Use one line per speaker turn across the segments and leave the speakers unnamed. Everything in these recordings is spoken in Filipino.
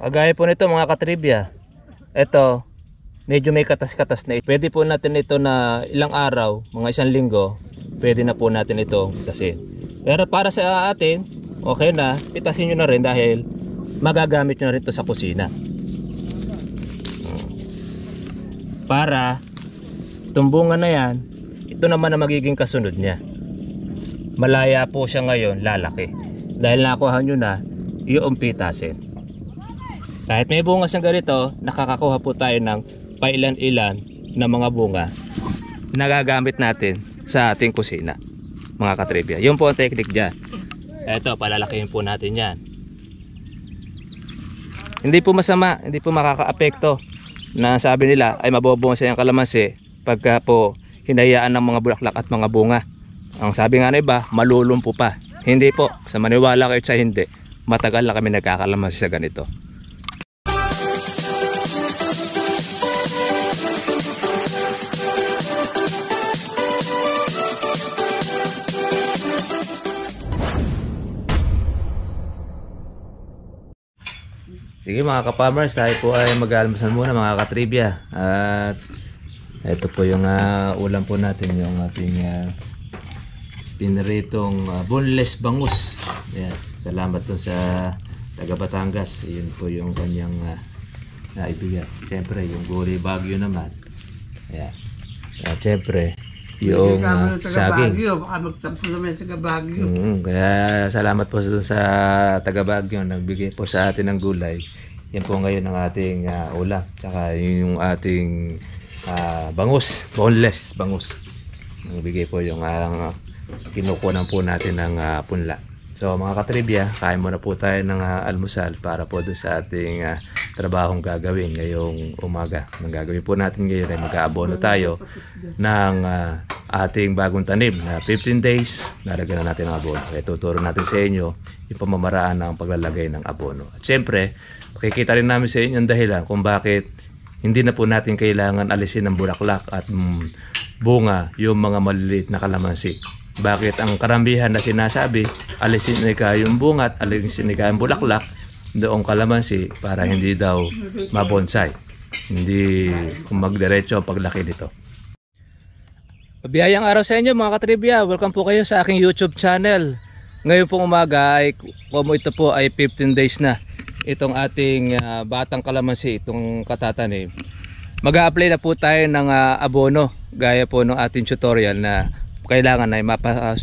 Kagaya po nito mga katribya. Ito, medyo may katas-katas na. Pwede po natin ito na ilang araw, mga isang linggo, pwede na po natin ito pitasin. Pero para sa atin, okay na, pitasin nyo na rin dahil magagamit nyo na rin ito sa kusina. Para tumbungan na yan, ito naman ang magiging kasunod niya. Malaya po siya ngayon, lalaki. Dahil nakuha nyo na, yung pitasin. Kahit may bunga siyang ganito, nakakakuha po tayo ng pailan-ilan na mga bunga na gagamit natin sa ating kusina, mga katribya. Yun po ang technique dyan. Eto, palalakihin po natin yan. Hindi po masama, hindi po makaka-apekto na sabi nila ay mabobunga sa yung kalamansi pagka po hinayaan ng mga bulaklak at mga bunga. Ang sabi nga na iba, malulumpo pa. Hindi po, sa maniwala kayo sa hindi, matagal na kami nagkakalamansi sa ganito. Sige mga ka-farmers, tayo po ay mag-almusal muna mga katribya. At ito po yung ulam po natin, yung ating pinaritong boneless bangus. Ayan. Salamat po sa taga Batangas. Yun po yung kanyang naibigay. Siyempre yung gulay Baguio naman. Ayan. At siyempre yung saging.
Baka magtampo naman sa Baguio.
Kaya salamat po sa taga Baguio nagbigay po sa atin ng gulay. Yan po ngayon ang ating ulam. Tsaka yung ating bangus, boneless bangus. Nagbigay po yung kinukunan po natin ng punla. So mga katribya, kain muna po tayo ng almusal para po doon sa ating trabahong gagawin ngayong umaga. Ang gagawin po natin ngayon ay mag-aabono tayo ng ating bagong tanim na 15 days. Nalagyan na natin ng abono. Kaya tuturo natin sa inyo yung pamamaraan ng paglalagay ng abono. At syempre, makikita rin namin sa inyo ang dahilan kung bakit hindi na po natin kailangan alisin ng bulaklak at bunga yung mga maliliit na kalamansi. Bakit ang karamihan na sinasabi, alisin na yung bunga at alisin na yung bulaklak doong kalamansi para hindi daw mabonsai. Hindi magdiretso ang paglaki nito. Biyayang araw sa inyo mga katribya. Welcome po kayo sa aking YouTube channel. Ngayon pong umaga ay ito po ay 15 days na itong ating batang kalamansi, itong katatanim. Mag-a-apply na po tayo ng abono gaya po ng ating tutorial na kailangan ay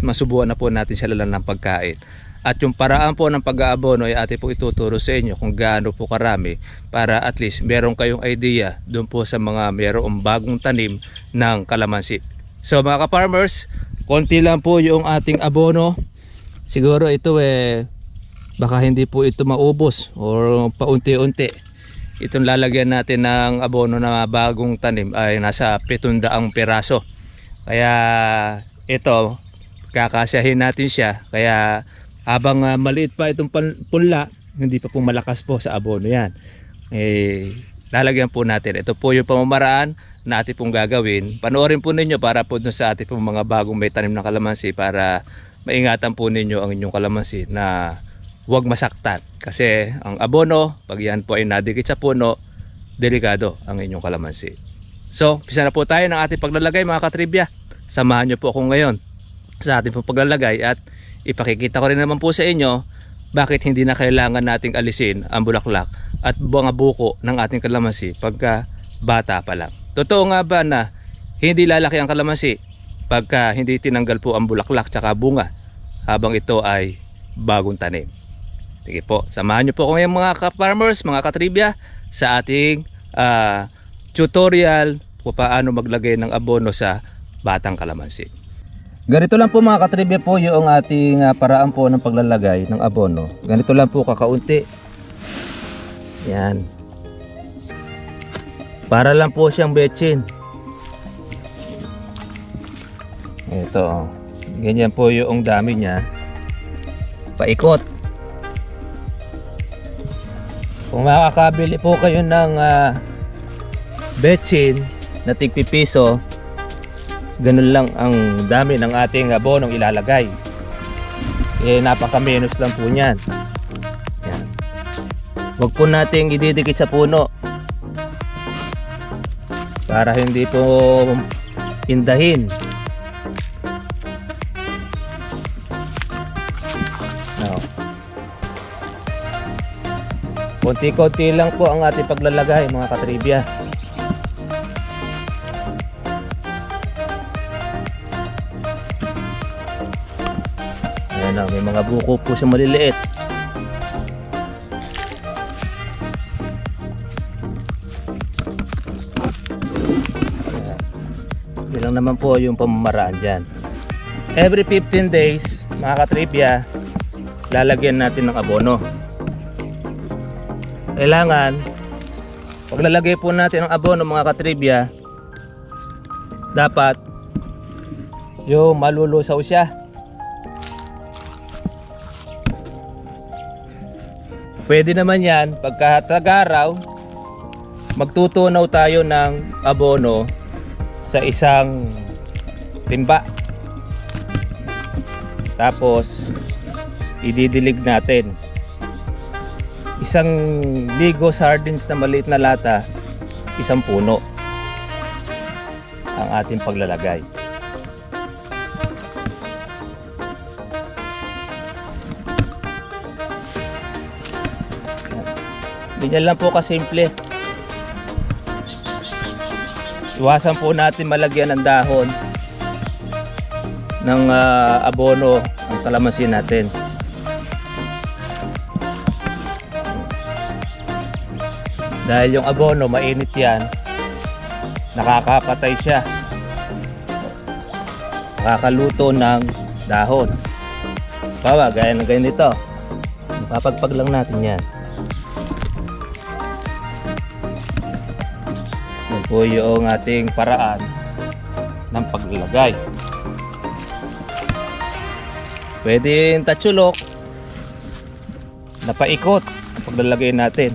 masubuan na po natin sila lang ng pagkain. At yung paraan po ng pag-aabono ay atin po ituturo sa inyo kung gaano po karami para at least meron kayong idea doon po sa mga merong bagong tanim ng kalamansi. So mga ka-farmers, konti lang po yung ating abono. Siguro ito baka hindi po ito maubos or paunti-unti. Itong lalagyan natin ng abono na bagong tanim ay nasa 700 piraso. Kaya ito, kakasyahin natin siya. Kaya habang maliit pa itong punla, hindi pa po malakas po sa abono yan. Lalagyan po natin. Ito po yung pamamaraan na atin pong gagawin. Panoorin po ninyo para po sa atin pong mga bagong may tanim ng kalamansi para maingatan po ninyo ang inyong kalamansi na huwag masaktan. Kasi ang abono, pag yan po ay nadikit sa puno, delikado ang inyong kalamansi. So, pisa na po tayo ng ating paglalagay mga katribya. Samahan nyo po ako ngayon sa ating paglalagay at ipakikita ko rin naman po sa inyo bakit hindi na kailangan nating alisin ang bulaklak at mga buko ng ating kalamansi pagka bata pa lang. Totoo nga ba na hindi lalaki ang kalamansi pagka hindi tinanggal po ang bulaklak tsaka bunga habang ito ay bagong tanim? Sige po, samahan nyo po ako ngayon mga ka-farmers, mga katribya sa ating tutorial kung paano maglagay ng abono sa batang kalamansi. Ganito lang po mga katribya po yung ating paraan po ng paglalagay ng abono. Ganito lang po kakaunti. Yan. Para lang po siyang betsin. Ito. Ganyan po yung dami niya. Paikot. Kung makakabili po kayo ng betsin na tig-pipiso, ganun lang ang dami ng ating abonong ilalagay. Napaka-menos lang po niyan. Yan. Huwag po nating ididikit sa puno para hindi po indahin. No. Konti-konti lang po ang ating paglalagay mga katribya. Ayan o, may mga buko po siya maliliit. Yun lang naman po yung pamamaraan dyan. Every 15 days mga katribya, lalagyan natin ng abono. Kailangan paglalagay po natin ng abono mga katribya, dapat yung malulusaw siya. Pwede naman yan pagka tag-araw, magtutunaw tayo ng abono sa isang timba, tapos ididilig natin isang ligo sardines na maliit na lata, isang puno ang ating paglalagay. Ganyan lang po kasimple. Iwasan po natin malagyan ng dahon ng abono ang kalamansi natin. Dahil yung abono mainit yan, nakakapatay siya, nakakaluto ng dahon. Bawa gaya ng ganito, papagpag lang natin yan. Yan po yung ating paraan ng paglalagay. Pwede yung tatsulok na paikot ang paglalagay natin.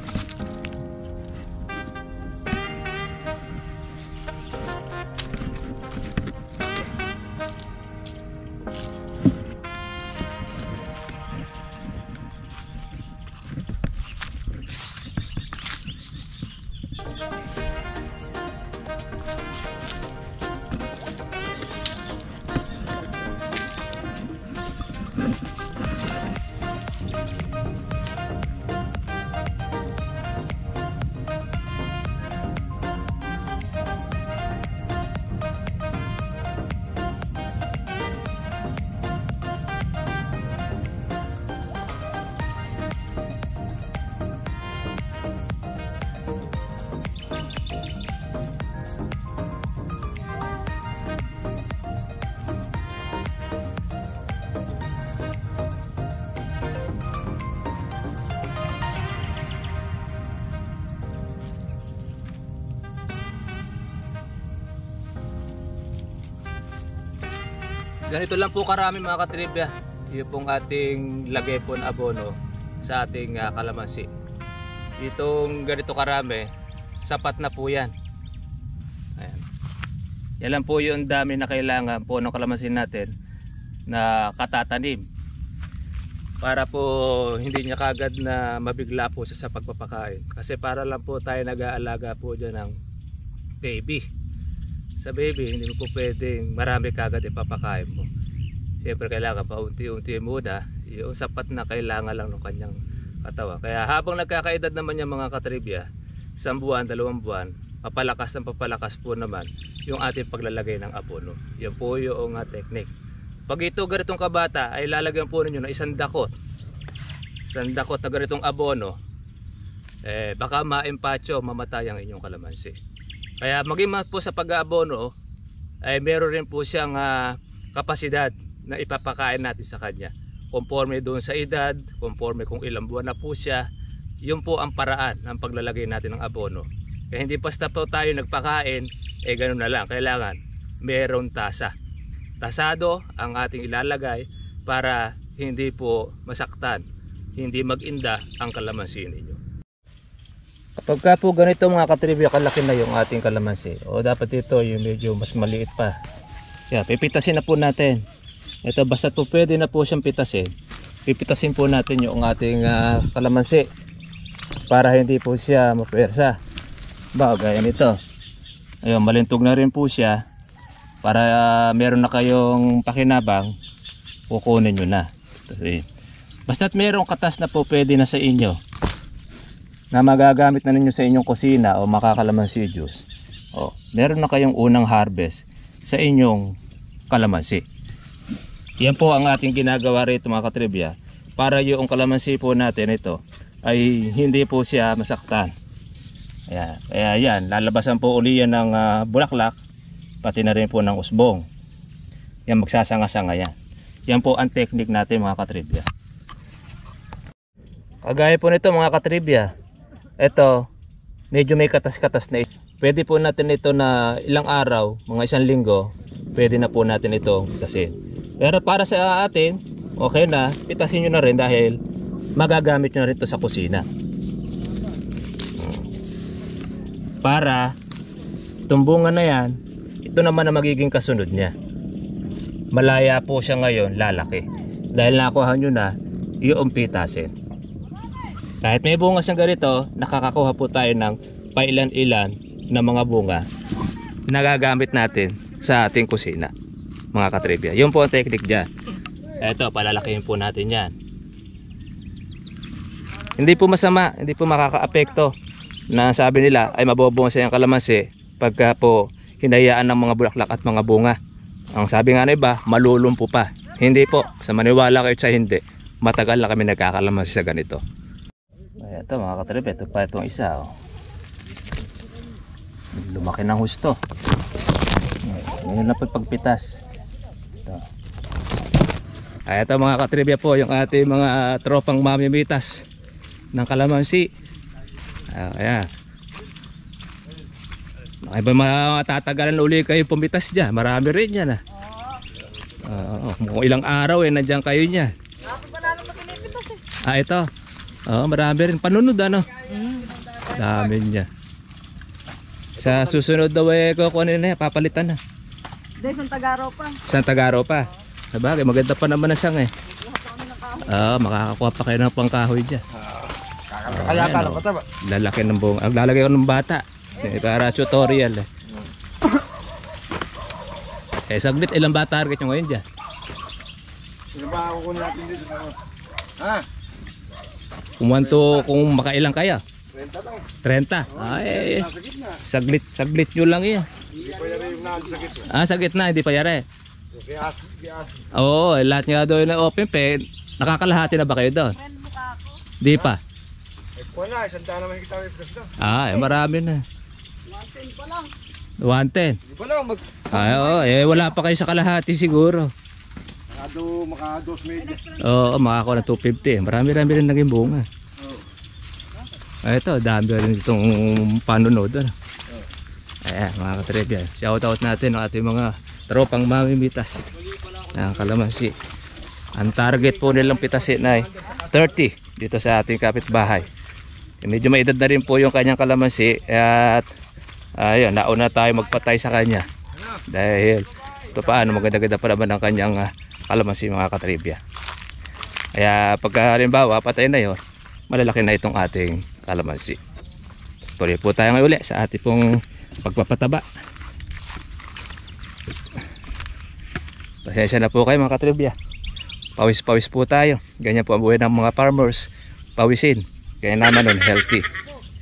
Ganito lang po karami mga katribya yung pong ating lagay po na abono sa ating kalamansi. Itong ganito karami, sapat na po yan. Ayan. Yan lang po yung dami na kailangan po ng kalamansi natin na katatanim, para po hindi niya kagad na mabigla po sa pagpapakain. Kasi para lang po tayo nag-aalaga po dyan ng baby. Sa baby, hindi mo po pwedeng marami kagad ipapakain mo. Siyempre kailangan pa unti-unti muna, yung sapat na kailangan lang ng kanyang katawan. Kaya habang nagkakaedad naman yung mga katribya, 1 buwan, 2 buwan, papalakas ng papalakas po naman yung ating paglalagay ng abono. Yan po yung technique. Pag ito ganitong kabata, ay lalagyan po ninyo ng isang dakot na ganitong abono, baka maimpatyo, mamatay ang inyong kalamansi. Kaya maging mas po sa pag-aabono ay meron rin po siyang kapasidad na ipapakain natin sa kanya. Conforme doon sa edad, conforme kung ilang buwan na po siya, yun po ang paraan ng paglalagay natin ng abono. Kaya hindi basta po tayo nagpakain, ganun na lang. Kailangan merong tasa. Tasado ang ating ilalagay para hindi po masaktan, hindi mag-inda ang kalamansi ninyo. Kapag po ganito mga katribya, kalaki na yung ating kalamansi, o dapat ito yung medyo mas maliit pa. Kaya pipitasin na po natin. Ito basta po pwede na po siyang pitasin. Pipitasin po natin yung ating kalamansi. para hindi po siya mapuwersa. Gaya nito. Ayun, malintog na rin po siya para meron na kayong pakinabang, kukunin nyo na. Basta't merong katas na po pwede na sa inyo na magagamit na ninyo sa inyong kusina o makakalamansi juice. Meron na kayong unang harvest sa inyong kalamansi. Yan po ang ating ginagawa rito mga katribya, para yung kalamansi po natin ito ay hindi po siya masaktan. Ayan. Kaya yan, lalabasan po uli yan ng bulaklak, pati na rin po ng usbong. Yan, magsasanga-sanga yan. Yan po ang technique natin mga katribya. Kagaya po nito mga katribya, ito medyo may katas-katas na ito. Pwede po natin ito na ilang araw, mga 1 linggo, pwede na po natin itong pitasin. Pero para sa atin, okay na, pitasin nyo na rin dahil magagamit nyo na rin ito sa kusina. Para tumbungan na yan, ito naman ang magiging kasunod niya. Malaya po siya ngayon, lalaki. Dahil nakuha nyo na, yung pitasin. Kahit may bunga siyang ganito, nakakakuha po tayo ng pailan-ilan na mga bunga na gagamit natin sa ating kusina mga katribya. Yun po ang technique dyan. Eto, palalakihin po natin yan. Hindi po masama, hindi po makaka-apekto na sabi nila ay mabobunga sa yung kalamansi pagka po hinayaan ng mga bulaklak at mga bunga. Ang sabi nga na iba, malulumpo pa. Hindi po, sa maniwala kayo sa hindi, matagal na kami nagkakalamansi sa ganito. Eto mga katribya, ito pa itong isa. Lumaki ng husto. Ngayon na pagpitas. Ito mga katribya po yung ating mga tropang mamimitas ng kalamansi. Ayan. Iba matatagalan uli kayo pumitas dyan. Marami rin yan. Kung ilang araw nandiyan kayo niya. Ito. Marami rin. Panunod ano? Dami niya. Sa susunod daw kukunin na, papalitan na.
Hindi, Santagaro pa.
Santagaro pa. Sabagay, maganda pa naman na sang makakakuha pa kayo ng pangkahoy dyan.
Kaya ka lang ba?
Lalaki ng buong. Lalagay ko ng bata. Para tutorial. Saglit, ilang ba target nyo ngayon dyan?
Ano ba kukunin natin dito?
Kung makailang kaya? 30. Ay, saglit nyo lang yan.
Hindi pa yari yung naan sa gitna.
Sa gitna, hindi pa yari.
Kaya
Oo, lahat nga doon na open pe. Nakakalahati na ba kayo doon? Di pa.
wala, isang daan naman kita may presto.
Marami na.
110 pa lang.
110.
Hindi pa lang,
Wala pa kayo sa kalahati siguro.
maka 2 media.
Oo, makakuha na 250. Marami-rami rin naging bunga. Ito, dami rin itong panunod. Ayan, mga katribya. Shoutout natin ang ating mga tropang mamimitas ng kalamansi. Ang target po nilang pitasin ay 30 dito sa ating kapitbahay. Medyo may edad na rin po yung kanyang kalamansi at ayun, nauna tayo magpatay sa kanya. Dahil ito paano maganda-ganda pa naman ang kanyang kalamansi mga katribya. Kaya pagka halimbawa patay na yun, malalaki na itong ating kalamansi. Tuloy po tayo ngayon ulit sa ating pong pagpapataba. Pasensya na po kayo mga katribya. Pawis-pawis po tayo. Ganyan po ang buhay ng mga farmers. Pawisin. Kaya naman nun healthy.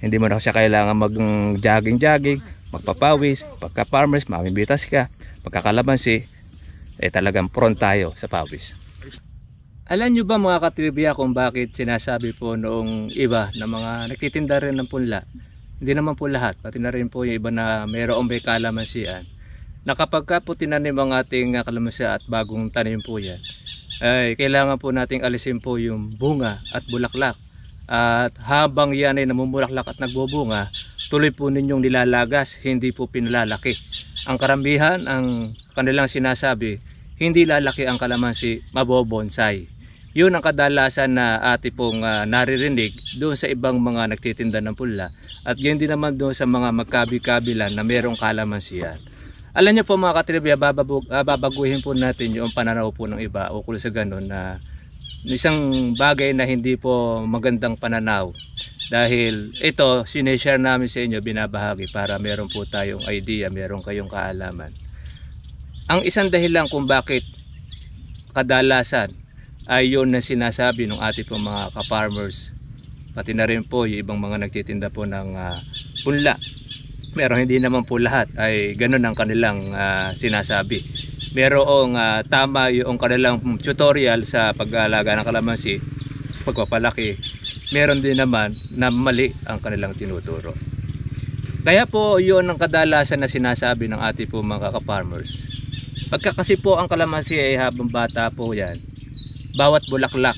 Hindi mo na siya kailangan mag-jogging-jogging, magpapawis. Pagka farmers, mamimitas ka. Pagka kalamansi, talagang prone tayo sa pawis. Alam nyo ba mga katribya kung bakit sinasabi po noong iba na mga nagtitinda rin ng punla? Hindi naman po lahat, pati na rin po yung iba na mayroong may kalamansian, na kapag ka po tinanim ang ating kalamansi at bagong tanim po yan, ay kailangan po nating alisin po yung bunga at bulaklak. At habang yan ay namumulaklak at nagbubunga, tuloy po ninyong nilalagas, hindi po pinalalaki. Ang karamihan, ang kanilang sinasabi, hindi lalaki ang kalamansi, mabobonsai. Yun ang kadalasan na ati pong naririnig doon sa ibang mga nagtitinda ng pula. At yun din naman doon sa mga magkabi-kabilan na merong kalamansian. Alam niyo po mga katribya, babaguhin po natin yung pananaw po ng iba ukol sa ganun na isang bagay na hindi po magandang pananaw. Dahil ito, sineshare namin sa inyo, binabahagi para meron po tayong idea, meron kayong kaalaman. Ang isang dahilan kung bakit kadalasan ay yun na sinasabi ng ating pong mga ka-farmers, pati na rin po yung ibang mga nagtitinda po ng punla. Pero hindi naman po lahat ay ganun ang kanilang sinasabi. Merong tama yung kanilang tutorial sa pag-aalaga ng kalamansi, pagpapalaki. Meron din naman na mali ang kanilang tinuturo. Kaya po yun ang kadalasan na sinasabi ng ating po mga ka-farmers. Pagka kasi po ang kalamansi ay habang bata po yan, bawat bulaklak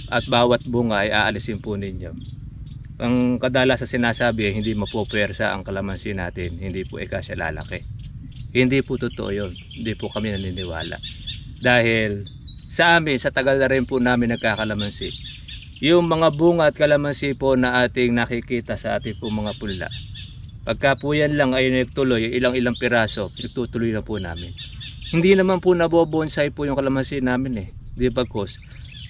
at bawat bunga ay aalisin po ninyo. Ang kadalasan sinasabi ay hindi mapupwersa ang kalamansi natin, hindi po siya lalaki. Hindi po totoo yun, hindi po kami naniniwala. Dahil sa amin, sa tagal na rin po namin nagkakalamansi, yung mga bunga at kalamansi po na ating nakikita sa ating po mga punla, pagka po yan lang ay nagtuloy, ilang piraso, pinagtutuloy na po namin. Hindi naman po nabobonsai po yung kalamansi namin eh. Di bagkus,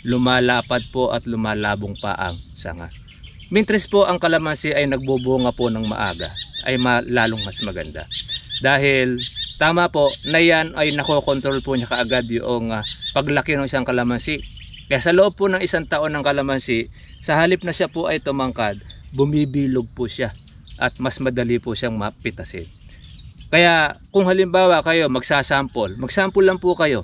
lumalapad po at lumalabong pa ang sanga. Mintres po ang kalamansi ay nagbubunga po ng maaga, ay lalong mas maganda. Dahil tama po na yan ay nakokontrol po niya kaagad yung paglaki ng isang kalamansi. Kaya sa loob po ng isang taon ng kalamansi, sa halip na siya po ay tumangkad, bumibilog po siya at mas madali po siyang mapitasin. Kaya kung halimbawa kayo magsample lang po kayo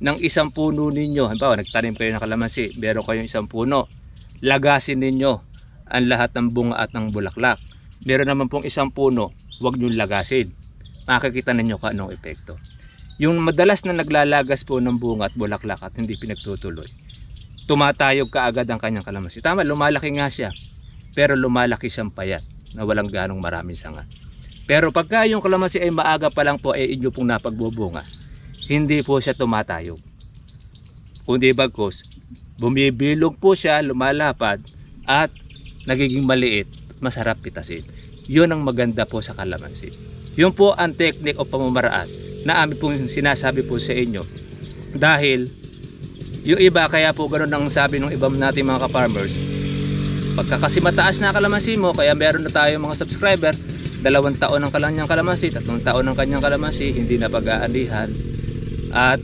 ng isang puno ninyo. Halimbawa nagtanim kayo ng kalamansi, meron kayong isang puno, lagasin ninyo ang lahat ng bunga at ng bulaklak. Meron naman pong isang puno, huwag nyo lagasin. Makikita ninyo kung anong epekto. Yung madalas na naglalagas po ng bunga at bulaklak at hindi pinagtutuloy, tumatayog kaagad ang kanyang kalamansi. Tama, lumalaki nga siya, pero lumalaki siyang payat na walang ganong maraming sanga. Pero pagka yung kalamansi ay maaga pa lang po ay inyo pong napagbubunga, hindi po siya tumatayog. Kundi bagkus, bumibilog po siya, lumalapad at nagiging maliit, masarap pitasin. Yun ang maganda po sa kalamansi. Yun po ang technique o pamamaraan na amin pong sinasabi po sa inyo. Dahil yung iba, kaya po ganoon ang sabi ng ibang nating mga ka-farmers, pagka kasi mataas na kalamansi mo, kaya meron na tayo mga subscriber, 2 taon ang kanyang kalamansi, 3 taon ang kanyang kalamansi, hindi na pag-aanihan at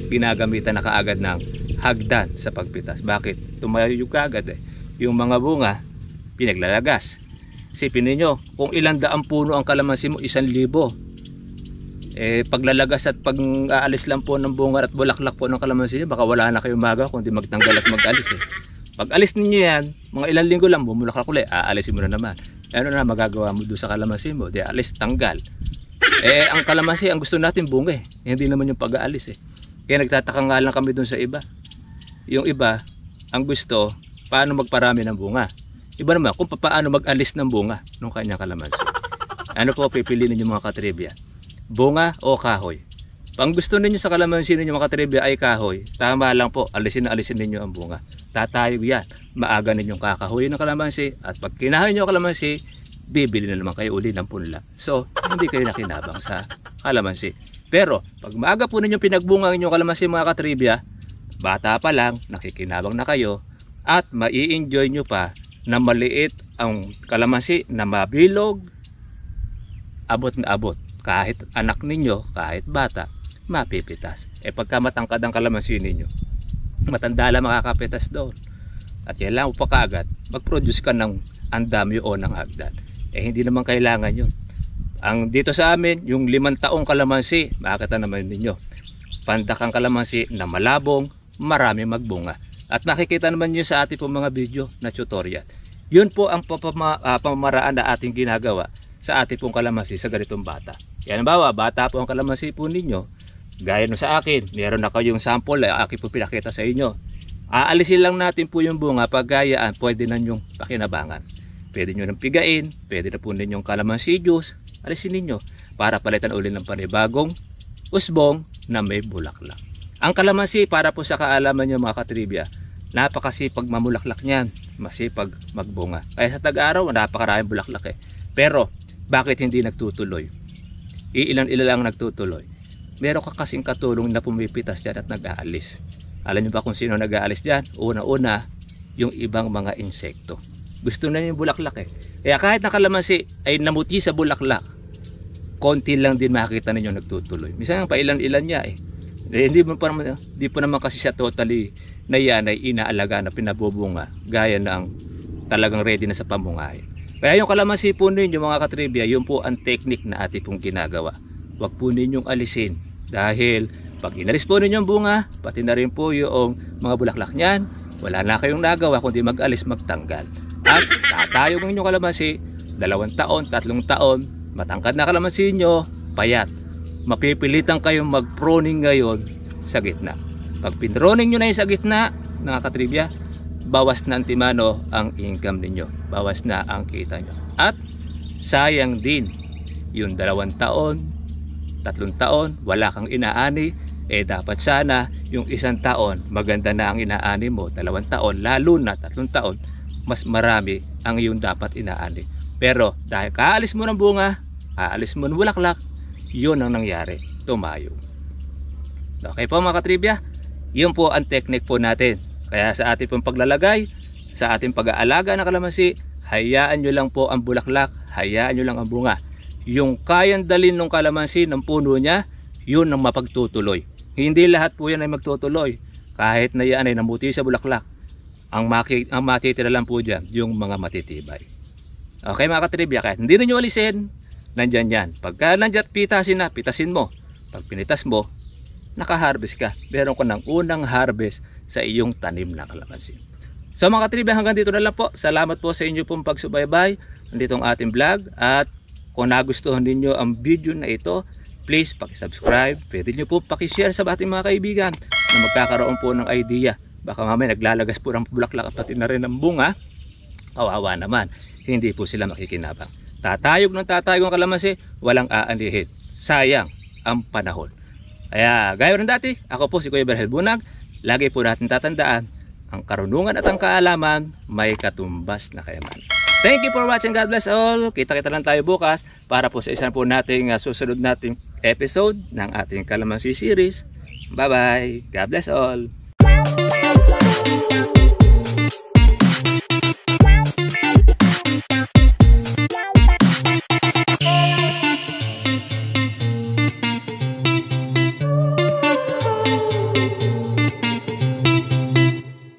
ginagamitan na kaagad ng hagdan sa pagpitas. Bakit? Tumayog kaagad eh. Yung mga bunga, pinaglalagas. Isipin ninyo, kung ilang daang puno ang kalamansi mo, 1,000. Paglalagas at pag-aalis lang po ng bunga at bulaklak po ng kalamansi nyo, baka wala na kayong maga kundi magtanggal at mag-alis eh. Pag alis ninyo yan, mga ilang linggo lang, bumulaklak ulit, aalisin mo na naman. Ano na magagawa mo doon sa kalamansi mo? Di alis, tanggal. Ang kalamansi, ang gusto natin bunga eh. Hindi naman yung pag-aalis eh. Kaya nagtataka nga lang kami doon sa iba. Yung iba, ang gusto, paano magparami ng bunga. Iba naman, kung paano mag-alis ng bunga ng kanyang kalamansi. Ano po pipiliin ninyo mga katribya? Bunga o kahoy? Pang gusto ninyo sa kalamansi ninyo mga katribya ay kahoy, tama lang po, alisin ninyo ang bunga. Tatayog yan. Maaga ninyong kakahoy ng kalamansi at pag kinahoy nyo ang kalamansi, bibili na naman kayo uli ng punla. So, hindi kayo nakinabang sa kalamansi. Pero, pag maaga po ninyong pinagbunga ninyong kalamansi mga katribya, bata pa lang, nakikinabang na kayo at mai-enjoy nyo pa na maliit ang kalamansi na mabilog, abot na abot. Kahit anak ninyo, kahit bata, mapipitas. Pagka matangkad ang kalamansi ninyo, matanda lang makakapitas doon. At yan lang pa kaagad, mag-produce ka ng andamyo o ng hagdan. Hindi naman kailangan yun. Ang dito sa amin, yung 5 taong kalamansi, makikita naman ninyo, pandakang kalamansi na malabong, marami magbunga. At nakikita naman nyo sa ating po mga video na tutorial. Yun po ang pamamaraan na ating ginagawa sa ating pong kalamansi sa ganitong bata. Yan bawa, bata po ang kalamansi po ninyo. Gaya no sa akin, meron na kayong sample na aking po pinakita sa inyo. Aalisin lang natin po yung bunga, pag gayaan, pwede na nyong pakinabangan. Pwede nyo nang pigain, pwede na po ninyong kalamansi juice, alisin ninyo para palitan ulit ng panibagong usbong na may bulaklak. Ang kalamansi, para po sa kaalaman nyo mga katribya, napakasipag mamulaklak niyan, masipag magbunga. Kaya sa tag-araw, napakaraming bulaklak eh. Pero, bakit hindi nagtutuloy? Ilan lang nagtutuloy. Meron ka kasing katulong na pumipitas dyan at nag-aalis. Alam niyo ba kung sino nag-aalis dyan? Una-una, yung ibang mga insekto. Gusto na yung bulaklak eh. Kaya kahit na kalamansi ay namuti sa bulaklak, konti lang din makikita ninyo nagtutuloy. Minsan pa ilan-ilan niya eh. Hindi po naman kasi siya totally na yan ay inaalaga na pinabubunga gaya ng talagang ready na sa pamungahin. Kaya yung kalamansi po ninyo mga katribya, yun po ang technique na ating pong ginagawa. Huwag po ninyong alisin dahil pag inalis po ninyo ang bunga, pati na rin po yung mga bulaklak niyan, wala na kayong nagawa kundi mag-alis, magtanggal. At tatayog ng inyong kalamansi 2 taon, 3 taon, matangkad na kalamansi nyo, payat. Mapipilitan kayong mag-pruning ngayon sa gitna. Pag pinroning nyo na yung sa gitna, mga katribya, bawas na antimano ang income ninyo. Bawas na ang kita nyo. At sayang din yung 2 taon, 3 taon, wala kang inaani. Dapat sana yung 1 taon, maganda na ang inaani mo. 2 taon, lalo na 3 taon, mas marami ang yung dapat inaani. Pero dahil kaalis mo ng bunga, aalis mo ng bulaklak, yun ang nangyari, tumayo. Okay po mga katribya, yun po ang technique po natin. Kaya sa ating pong paglalagay, sa ating pag-aalaga ng kalamansi, hayaan nyo lang po ang bulaklak, hayaan nyo lang ang bunga. Yung kayang dalin ng kalamansi ng puno niya, yun ang mapagtutuloy. Hindi lahat po yan ay magtutuloy. Kahit na yan ay namuti sa bulaklak, ang matitira lang po dyan, yung mga matitibay. Okay mga katribya, kahit hindi ninyo alisin, nandyan yan. Pagka nandyan pitasin mo. Pag pinitas mo, naka-harvest ka. Meron ka ng unang harvest sa iyong tanim na kalamansi. So mga katribya, hanggang dito na lang po. Salamat po sa inyo pong pagsubaybay. Nandito ang ating vlog. At kung nagustuhan ninyo ang video na ito, please paki-subscribe. Pwede nyo po paki-share sa ating mga kaibigan na magkakaroon po ng idea. Baka mamaya naglalagas po ng bulaklak at pati na rin ng bunga. Kawawa naman. Hindi po sila makikinabang. Tatayog ng kalamansi, walang aanihin. Sayang ang panahon. Kaya gaya rin dati, ako po si Kuya Berhel Bunag. Lagi po natin tatandaan, ang karunungan at ang kaalaman may katumbas na kayaman. Thank you for watching. God bless all. Kita-kita lang tayo bukas para po sa isang po nating susunod nating episode ng ating Kalamansi series. Bye-bye. God bless all.